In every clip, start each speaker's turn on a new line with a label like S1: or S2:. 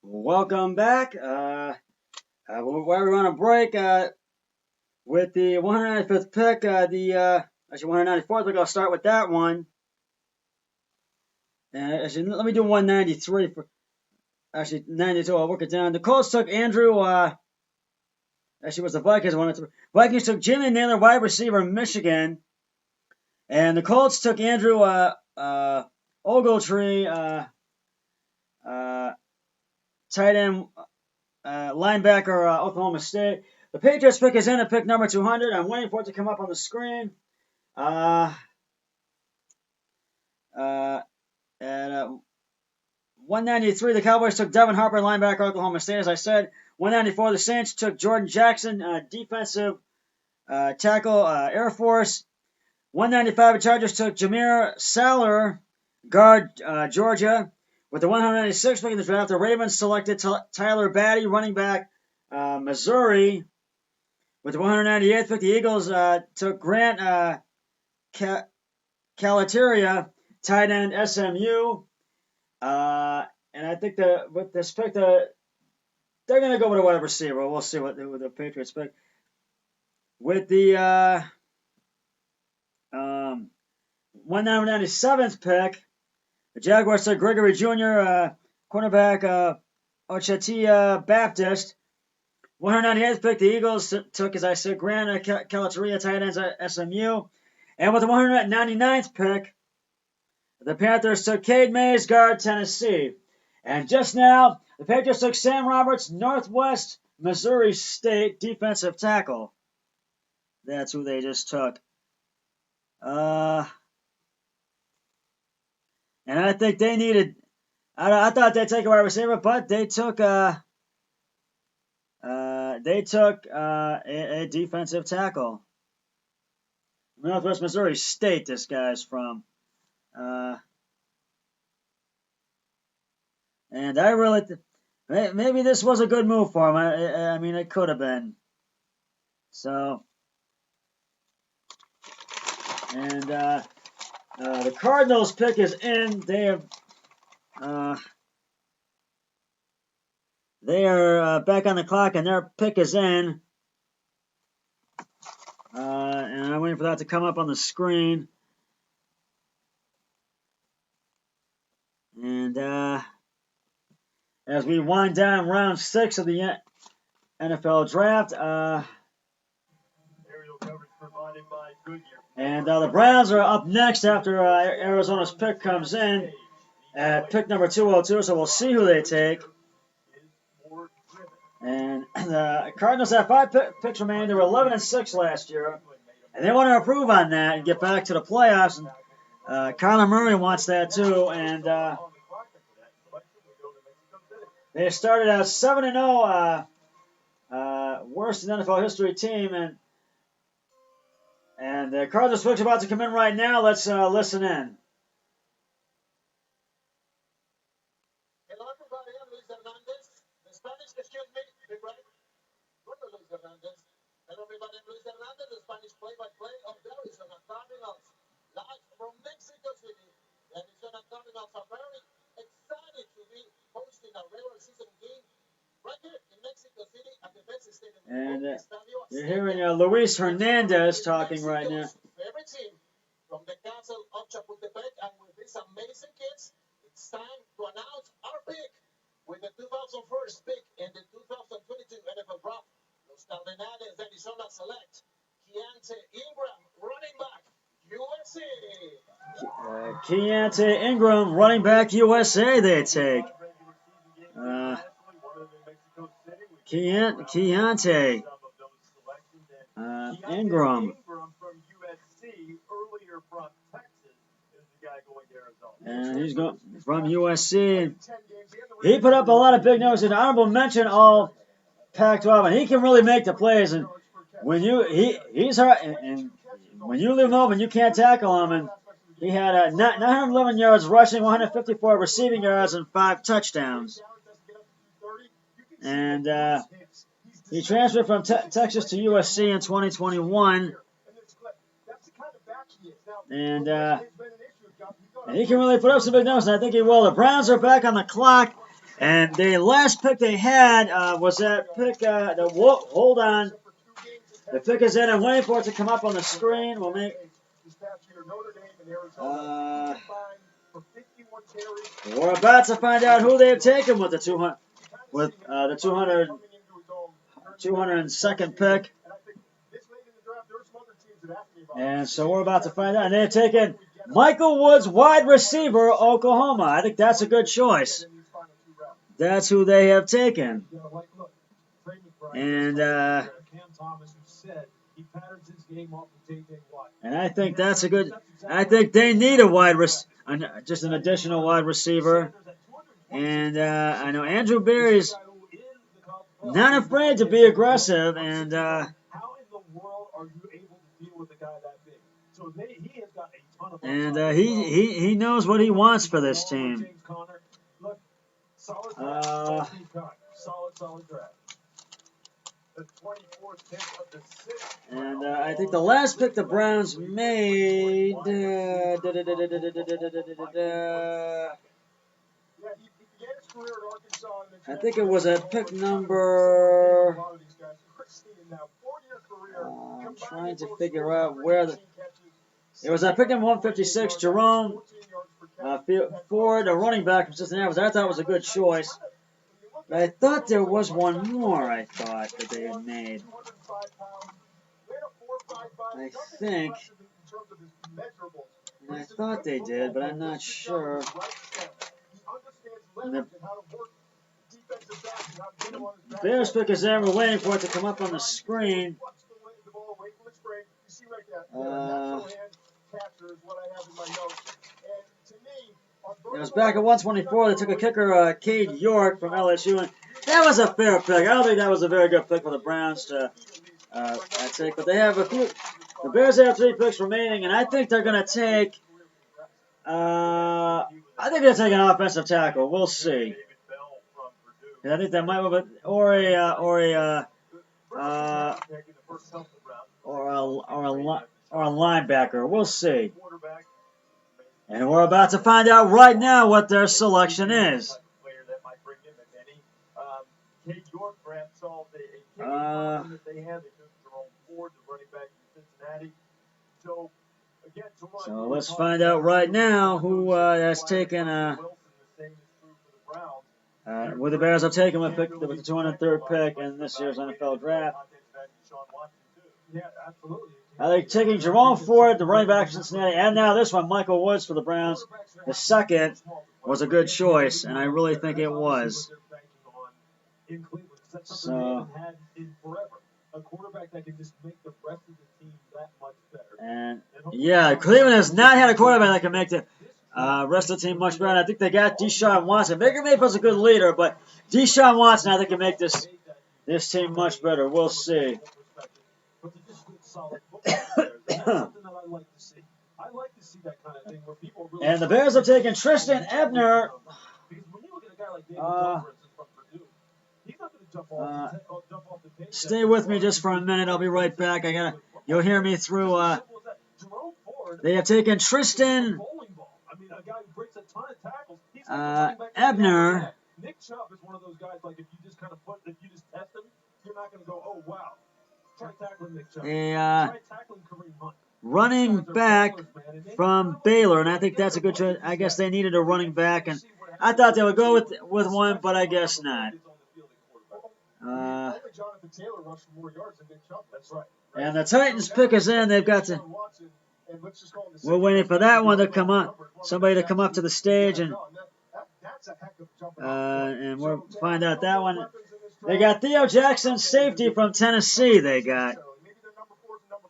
S1: Welcome back. While we're on a break, with the 195th pick, actually 194th, we're gonna start with that one. Actually, let me do 193 for. Actually, 92. I'll work it down. The Colts took Andrew. Actually, was the Vikings one. Vikings took Jimmy Naylor, wide receiver, Michigan, and the Colts took Andrew Ogletree, tight end, linebacker, Oklahoma State. The Patriots pick is in at pick number 200. I'm waiting for it to come up on the screen. At 193, the Cowboys took Devin Harper, linebacker, Oklahoma State. As I said, 194, the Saints took Jordan Jackson, defensive tackle, Air Force. 195, the Chargers took Jameer Saller, guard, Georgia. With the 196 pick in the draft, the Ravens selected Tyler Batty, running back, Missouri. With the 198th pick, the Eagles took Grant Calateria, tight end, SMU. And I think with this pick, they're going to go with a wide receiver. We'll see what the Patriots pick. With the 197th pick, the Jaguars took Gregory Jr., cornerback, Ochetia Baptist. 198th pick, the Eagles took, as I said, Grant Calateria, tight ends, SMU. And with the 199th pick, the Panthers took Cade Mays, guard, Tennessee. And just now, the Patriots took Sam Roberts, Northwest Missouri State, defensive tackle. That's who they just took. And I think they needed. I thought they'd take a wide receiver, but they took a defensive tackle. Northwest Missouri State, this guy's from. And I really, maybe this was a good move for him. I mean, it could have been. So, and the Cardinals pick is in. They are back on the clock, and their pick is in. And I'm waiting for that to come up on the screen. And as we wind down round 6 of the NFL draft, and the Browns are up next after Arizona's pick comes in at pick number 202, so we'll see who they take. And the Cardinals have 5 picks remaining. They were 11-6 last year, and they want to improve on that and get back to the playoffs. And Kyler Murray wants that too. And they started out 7-0, worst in NFL history team, and the Cardinals pick's about to come in right now. Let's listen in.
S2: Hello, everybody. I'm Luis Hernandez. The Spanish, excuse me, big right. Bueno, Luis Hernandez. Hello, everybody. I'm Luis Hernandez, the Spanish play-by-play of the Arizona Cardinals. Live from Mexico City. The Arizona Cardinals are very excited to be hosting a regular season game right here in Mexico City at the best stadium.
S1: And you're hearing Luis Hernandez talking right now.
S2: Favorite team from the castle of Chapultepec, and with these amazing kids, it's time to announce our pick with the 2001st pick in the 2022 NFL Draft. Los Cardenales de Arizona select Keontae Ingram, running back, USA.
S1: Keontae Ingram, running back, USA. They take. Keontae Ingram. And he's going from USC. He put up a lot of big numbers. And honorable mention all Pac-12, and he can really make the plays. And when he's hard, and when you leave him open, you can't tackle him. And he had 911 yards rushing, 154 receiving yards, and 5 touchdowns. And he transferred from Texas to USC in 2021. And he can really put up some big numbers, and I think he will. The Browns are back on the clock And the last pick they had was that pick. Hold on. The pick is in. I'm waiting for it to come up on the screen. We'll make. We're about to find out who they've taken with the 202nd pick. And so we're about to find out. And they've taken Michael Woods, wide receiver, Oklahoma. I think that's a good choice. That's who they have taken. And I think that's a good. I think they need a just an additional wide receiver. And I know Andrew Berry's not afraid to be aggressive, and he knows what he wants for this team. And I think the last pick the Browns made. I think it was at pick number. I'm trying to figure out where it was at pick number 156. Jerome Ford, a running back from Cincinnati. I thought it was a good choice. But I thought there was one more. I thought that they had made. I think. And I thought they did, but I'm not sure. And the Bears pick is there. We're waiting for it to come up on the screen. It was back at 124. They took a kicker, Cade York from LSU, and that was a fair pick. I don't think that was a very good pick for the Browns to take, but they have a few. The Bears have 3 picks remaining, and I think they're going to take. I think they're taking an offensive tackle. We'll see. And I think that might be, or a linebacker. We'll see. And we're about to find out right now what their selection is. So let's find out right now who has taken. Where the Bears have taken with the 203rd pick in this year's NFL draft. They're taking Jerome Ford, the running back from Cincinnati, and now this one, Michael Woods for the Browns. The second was a good choice, and I really think it was. So, and yeah, Cleveland has not had a quarterback that can make the rest of the team much better. I think they got Deshaun Watson. Baker Mayfield's a good leader, but Deshaun Watson, I think, can make this team much better. We'll see. And the Bears have taken Tristan Ebner. Stay with me just for a minute. I'll be right back. You'll hear me through. They have taken Tristan Ebner. Nick Chubb is one of those guys, like, if you just test him, you're not going to go, oh, wow. Try tackling Nick Chubb. Try tackling Kareem Hunt. Running back from Baylor, and I think that's a good choice. I guess they needed a running back, and I thought they would go with one, but I guess not. And the Titans pick is in. They've got to. We're waiting for that one to come up. Somebody to come up to the stage, and we'll find out that one. They got Theo Jackson, safety from Tennessee. They got,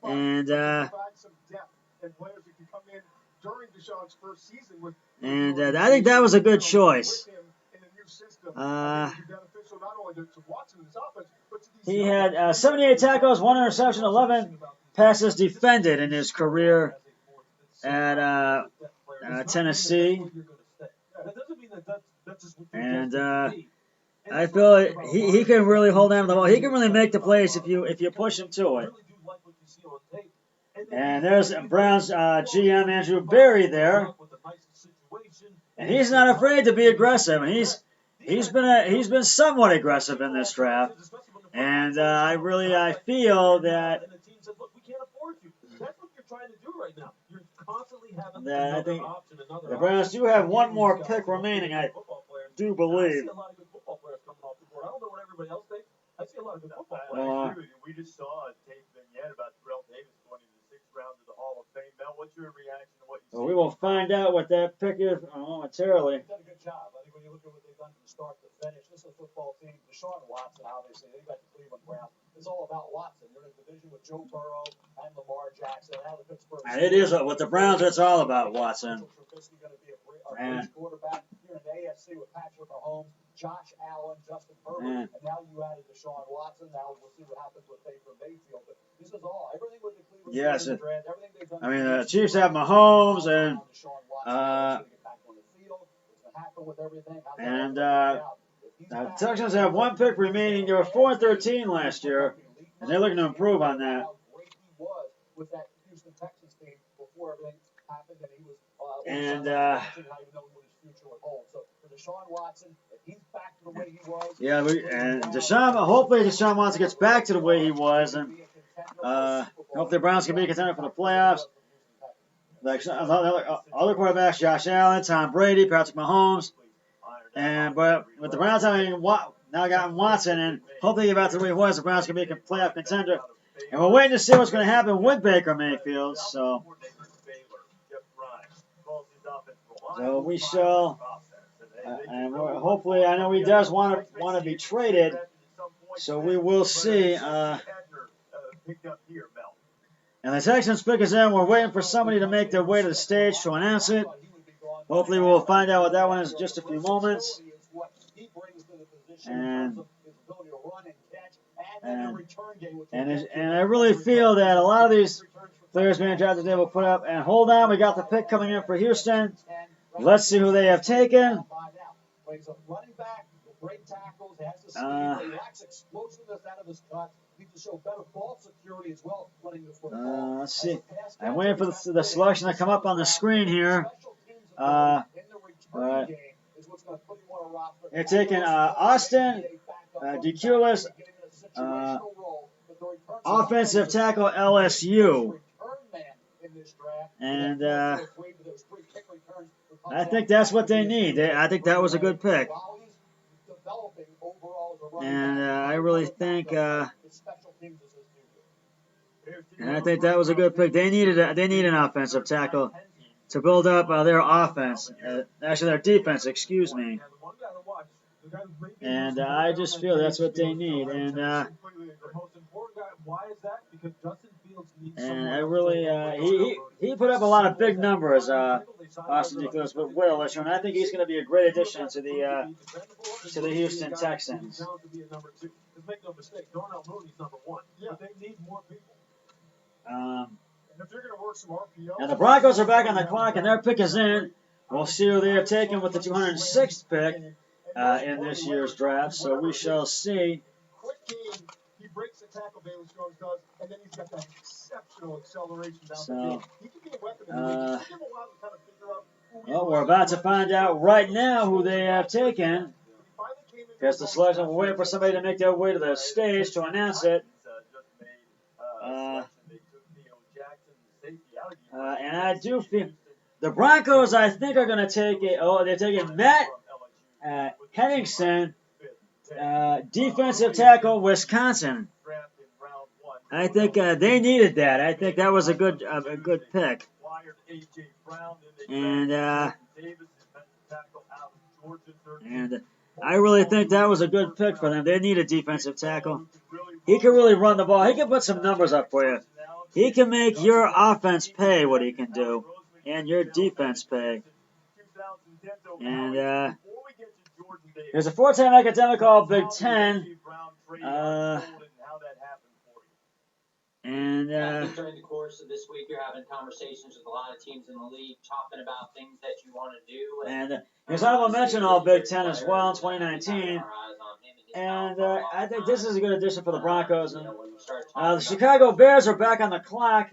S1: and I think that was a good choice. He had 78 tackles, 1 interception, 11 passes defended in his career at Tennessee. And I feel he can really hold on to the ball. He can really make the plays if you push him to it. And there's Browns GM Andrew Berry there. And he's not afraid to be aggressive. And he's been somewhat aggressive in this draft, and I feel that I think the Browns do have one more pick remaining. I do believe.
S2: I see a lot of good football players. I agree with you. We just saw a tape vignette about Terrell Davis going in the 6th round to the Hall of Fame. Mel, what's your reaction to what you see?
S1: We will find out what that pick is momentarily.
S2: They've done a good job. I think when you look at what they've done from start to finish, this is a football team. Deshaun Watson, obviously, they got the Cleveland Browns. It's all about Watson. You're in a division with Joe Burrow and Lamar Jackson. Now the Pittsburgh.
S1: And it is with the Browns. It's all about Watson.
S2: Trubisky going to be a great quarterback. You're in the AFC with Patrick Mahomes, Josh Allen, Justin Herbert, and now you added Deshaun Watson. Now we'll see what happens with Baker Mayfield. But this is all everything with the Cleveland.
S1: Yes,
S2: everything they've done.
S1: I mean the Chiefs have Mahomes and the Texans have one pick remaining. They were 4-13 last year, and they're looking to improve on that. And Deshaun, hopefully Deshaun Watson gets back to the way he was, and hope the Browns can be a contender for the playoffs. Like other quarterbacks, Josh Allen, Tom Brady, Patrick Mahomes, but with the Browns having now gotten Watson, and hopefully get back to the way he was, the Browns can be a playoff contender. And we're waiting to see what's going to happen with Baker Mayfield. So we shall, and hopefully, I know he does want to be traded. So we will see. And the Texans pick is in. We're waiting for somebody to make their way to the stage to announce it. Hopefully we'll find out what that one is in just a few moments. And I really feel that a lot of these players being drafted today will put up. And hold on, we got the pick coming in for Houston. Let's see who they have taken. Let's see. I'm waiting for the selection to come up on the screen here. They're taking Austin DeCulis, offensive tackle LSU. And I think that's what they need. I think that was a good pick. And I really think, and I think that was a good pick. They need an offensive tackle to build up their offense. Actually, their defense. Excuse me. And I just feel that's what they need. And I really, he put up a lot of big numbers, Austin DeCulis, with Will, and I think he's going to be a great addition to the Houston Texans.
S2: Make no mistake, Darnell Mooney's number 1. Yeah. But they need more people.
S1: And
S2: if they're going to work some RPO,
S1: and the Broncos are back on the clock, and their pick is in. We'll see who they have taken with the 206th pick in this year's draft. So we shall see.
S2: Quick game. He breaks the tackle, Bailey Strong does, and then he's got that exceptional acceleration down the field. He can be a weapon in the league. It took him a while to kind of figure out who
S1: well, we're about to find out right now who they have taken. Because the selection, we're waiting for somebody to make their way to the stage to announce it. And I do feel the Broncos, I think, are going to take it. Oh, they're taking Matt Henningsen, defensive tackle, Wisconsin. I think they needed that. I think that was a good pick. And I really think that was a good pick for them. They need a defensive tackle. He can really run the ball. He can put some numbers up for you. He can make your offense pay what he can do, and your defense pay. And there's a 4-time academic all Big Ten. And
S3: I think during the course of this week, you're having conversations with a lot of teams in the league, talking about things that you want to do.
S1: And there's honorable mention all Big Ten as well in 2019. And I think this is a good addition for the Broncos. And the Chicago Bears are back on the clock.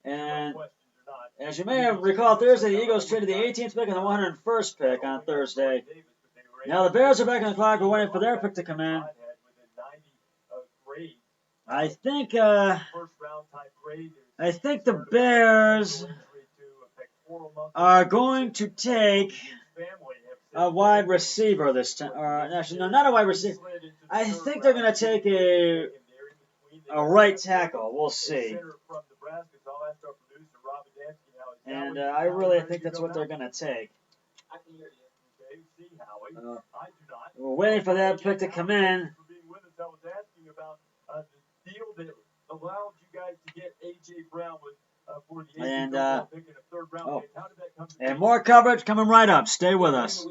S1: And As you may have recalled, Thursday the Eagles traded the 18th pick and the 101st pick on Thursday. Now the Bears are back on the clock. We're waiting for their pick to come in. I think the Bears are going to take a wide receiver this time. Or actually, no, not a wide receiver. I think they're going to take a right tackle. We'll see. And I really think that's what they're going to take. We're waiting for that pick to come in. And more coverage coming right up. Stay with us.